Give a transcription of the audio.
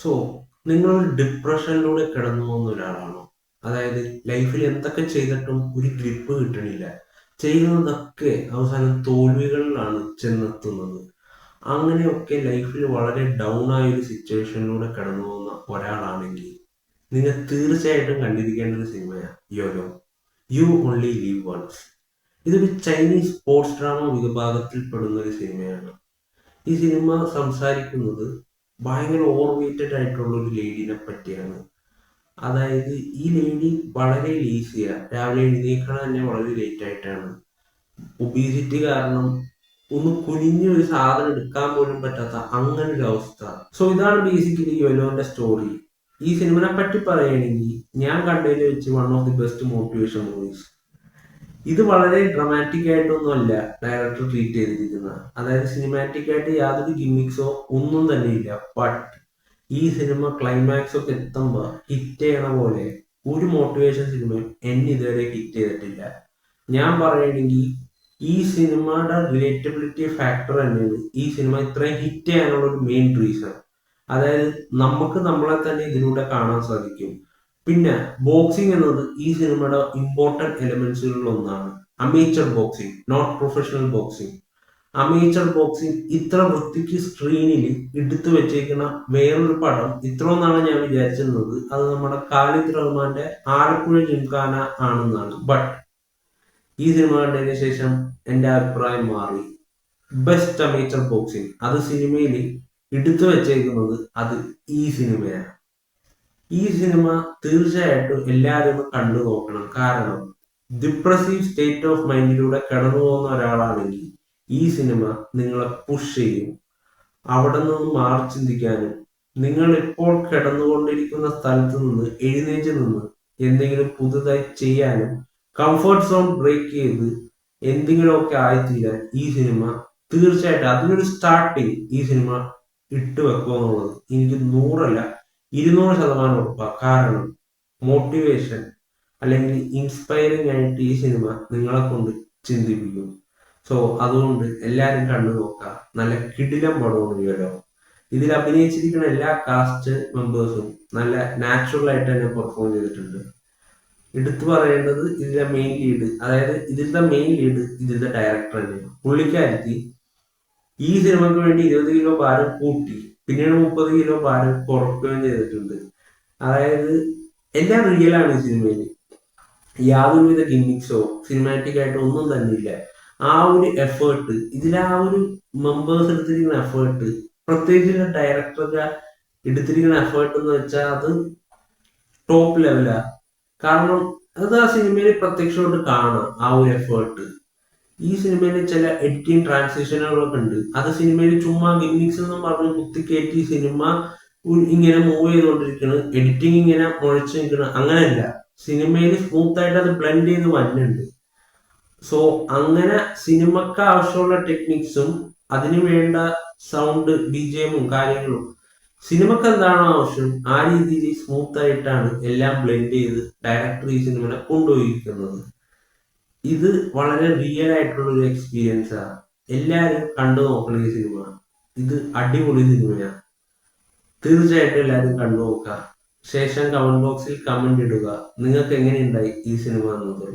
So നിങ്ങളൊരു ഡിപ്രഷനിലൂടെ കടന്നു പോകുന്ന ഒരാളാണോ? അതായത് ലൈഫിൽ എന്തൊക്കെ ചെയ്തിട്ടും ഒരു ഗ്രിപ്പ് കിട്ടണില്ല, ചെയ്യുന്നതൊക്കെ അവസാനം തോൽവികളിലാണ് ചെന്നെത്തുന്നത്. അങ്ങനെയൊക്കെ ലൈഫിൽ വളരെ ഡൗൺ ആയ ഒരു സിറ്റുവേഷനിലൂടെ കടന്നു പോകുന്ന ഒരാളാണെങ്കിൽ നിങ്ങൾ തീർച്ചയായിട്ടും കണ്ടിരിക്കേണ്ട ഒരു സിനിമയാണ് YOLO, you only live once. ഇതൊരു ചൈനീസ് സ്പോർട്സ് ഡ്രാമ വിഭാഗത്തിൽ പെടുന്ന ഒരു സിനിമയാണ്. ഈ സിനിമ സംസാരിക്കുന്നത് ഭയങ്കര ഓവർ വെയ്റ്റഡ് ആയിട്ടുള്ള ഒരു ലേഡീനെ പറ്റിയാണ്. അതായത് ഈ ലേഡി വളരെ ലേസിയാണ്, രാവിലെ എഴുന്നേൽക്കണ തന്നെ വളരെ ലേറ്റ് ആയിട്ടാണ്. ഒബീസിറ്റി കാരണം ഒന്ന് കുനിഞ്ഞ ഒരു സാധനം എടുക്കാൻ പോലും പറ്റാത്ത അങ്ങനെ ഒരു അവസ്ഥ. സോ ഇതാണ് ബേസിക്കലി യോലോന്റെ സ്റ്റോറി. ഈ സിനിമനെ പറ്റി പറയുകയാണെങ്കിൽ ഞാൻ കണ്ടതിൽ വെച്ച് one of the best motivation movies. ഇത് വളരെ ഡ്രമാറ്റിക് ആയിട്ടൊന്നും അല്ല ഡയറക്ടർ ട്രീറ്റ് ചെയ്തിരിക്കുന്നത്. അതായത് സിനിമാറ്റിക് ആയിട്ട് യാതൊരു ഗിമ്മിക്സോ ഒന്നും തന്നെ ഇല്ല. ബട്ട് ഈ സിനിമ ക്ലൈമാക്സ് ഒക്കെ എത്തുമ്പോൾ ഹിറ്റ് ചെയ്യണ പോലെ ഒരു മോട്ടിവേഷൻ സിനിമയും എന്നെ ഇതുവരെ ഹിറ്റ് ചെയ്തിട്ടില്ല. ഞാൻ പറയുകയാണെങ്കിൽ ഈ സിനിമയുടെ റിലേറ്റബിലിറ്റി ഫാക്ടർ തന്നെയാണ് ഈ സിനിമ ഇത്രയും ഹിറ്റ് ചെയ്യാനുള്ള ഒരു മെയിൻ റീസൺ. അതായത് നമുക്ക് നമ്മളെ തന്നെ ഇതിലൂടെ കാണാൻ സാധിക്കും. പിന്നെ ബോക്സിംഗ് എന്നത് ഈ സിനിമയുടെ ഇമ്പോർട്ടന്റ് എലമെന്റ്സുകളിൽ ഒന്നാണ്. Amateur boxing, not professional boxing. Amateur boxing ഇത്ര വൃത്തിക്ക് സ്ക്രീനിൽ എടുത്തു വെച്ചേക്കുന്ന വേറൊരു പടം ഇത്ര ഒന്നാണ് ഞാൻ വിചാരിച്ചിരുന്നത്. അത് നമ്മുടെ ഖാലിദ് റഹ്മാന്റെ ആലപ്പുഴ ജിംഖാന ആണെന്നാണ്. ബട്ട് ഈ സിനിമ കണ്ടതിന് ശേഷം എന്റെ അഭിപ്രായം മാറി. ബെസ്റ്റ് അമേച്ചർ ബോക്സിംഗ് അത് സിനിമയിൽ എടുത്തു വെച്ചേക്കുന്നത് അത് ഈ സിനിമയാണ്. ഈ സിനിമ തീർച്ചയായിട്ടും എല്ലാവരും ഒന്ന് കണ്ടു നോക്കണം. കാരണം ഡിപ്രസീവ് സ്റ്റേറ്റ് ഓഫ് മൈൻഡിലൂടെ കടന്നു പോകുന്ന ഒരാളാണെങ്കിൽ ഈ സിനിമ നിങ്ങളെ പുഷ് ചെയ്യും. അവിടെ നിന്ന് മാറി ചിന്തിക്കാനും നിങ്ങൾ ഇപ്പോൾ കിടന്നുകൊണ്ടിരിക്കുന്ന സ്ഥലത്ത് നിന്ന് എഴുന്നേറ്റ് നിന്ന് എന്തെങ്കിലും പുതുതായി ചെയ്യാനും കംഫർട്ട് സോൺ ബ്രേക്ക് ചെയ്ത് എന്തെങ്കിലുമൊക്കെ ആയിത്തീരാൻ ഈ സിനിമ തീർച്ചയായിട്ടും അതിനൊരു സ്റ്റാർട്ടിങ് ഈ സിനിമ ഇട്ട് വെക്കുക എന്നുള്ളത് എനിക്ക് 100 അല്ല 200% ഉറപ്പാണ്. കാരണം മോട്ടിവേഷൻ അല്ലെങ്കിൽ ഇൻസ്പയറിംഗ് ആയിട്ട് ഈ സിനിമ നിങ്ങളെ കൊണ്ട് ചിന്തിപ്പിക്കും. സോ അതുകൊണ്ട് എല്ലാവരും കണ്ടു നോക്കുക. നല്ല കിടിലം പടമാണ് യോലോ. ഇതിൽ അഭിനയിച്ചിരിക്കുന്ന എല്ലാ കാസ്റ്റ് മെമ്പേഴ്സും നല്ല നാച്ചുറൽ ആയിട്ട് തന്നെ പെർഫോം ചെയ്തിട്ടുണ്ട്. എടുത്തു പറയേണ്ടത് ഇതിലെ മെയിൻ ലീഡ്, അതായത് ഇതിന്റെ ഡയറക്ടർ തന്നെയാണ്. പുള്ളിക്കാരത്തി ഈ സിനിമയ്ക്ക് വേണ്ടി 20 കിലോ ഭാരം കൂട്ടി പിന്നീട് 30 കിലോ ഭാരം കുറയ്ക്കുകയും ചെയ്തിട്ടുണ്ട്. അതായത് എല്ലാം റിയൽ ആണ് ഈ സിനിമയിൽ. യാതൊരുവിധ ഗിമ്മിക്സോ സിനിമാറ്റിക് ആയിട്ടോ ഒന്നും തന്നെ ഇല്ല. ആ ഒരു എഫേർട്ട് ഇതിലെ ആ ഒരു മെമ്പേഴ്സ് എടുത്തിരിക്കുന്ന എഫേർട്ട്, പ്രത്യേകിച്ച് ഡയറക്ടറുടെ എടുത്തിരിക്കുന്ന എഫേർട്ട് എന്ന് വെച്ചാൽ അത് ടോപ്പ് ലെവലാ. കാരണം അത് ആ സിനിമയിൽ പ്രത്യക്ഷമായിട്ട് കാണാം ആ ഒരു എഫേർട്ട്. ഈ സിനിമയിൽ ചില എഡിറ്റിംഗ് ട്രാൻസിഷനുകളൊക്കെ ഉണ്ട്. അത് സിനിമയിൽ ചുമ്മാ ഗിമ്മിക്സ് എന്നും പറഞ്ഞ് കുത്തിക്കയറ്റി സിനിമ ഇങ്ങനെ മൂവ് ചെയ്തുകൊണ്ടിരിക്കണം, എഡിറ്റിംഗ് ഇങ്ങനെ മുഴച്ചു നിൽക്കണം, അങ്ങനെയല്ല. സിനിമയിൽ സ്മൂത്ത് ആയിട്ട് അത് ബ്ലെൻഡ് ചെയ്ത് വരുന്നുണ്ട്. സോ അങ്ങനെ സിനിമക്ക് ആവശ്യമുള്ള ടെക്നിക്സും അതിന് വേണ്ട സൗണ്ട് ബിജിഎമ്മും കാര്യങ്ങളും സിനിമക്ക് എന്താണോ ആവശ്യം ആ രീതിയിൽ സ്മൂത്ത് ആയിട്ടാണ് എല്ലാം ബ്ലെൻഡ് ചെയ്ത് ഡയറക്ടർ ഈ സിനിമനെ കൊണ്ടുപോയിരിക്കുന്നത്. ഇത് വളരെ റിയൽ ആയിട്ടുള്ള ഒരു എക്സ്പീരിയൻസ് ആണ്. എല്ലാവരും കണ്ടു നോക്കണം ഈ സിനിമ. ഇത് അടിപൊളി സിനിമയാണ്. തീർച്ചയായിട്ടും എല്ലാവരും കണ്ടു നോക്കുക. ശേഷം കമന്റ് ബോക്സിൽ കമന്റ് ഇടുക നിങ്ങൾക്ക് എങ്ങനെയുണ്ടായി ഈ സിനിമ എന്നത്.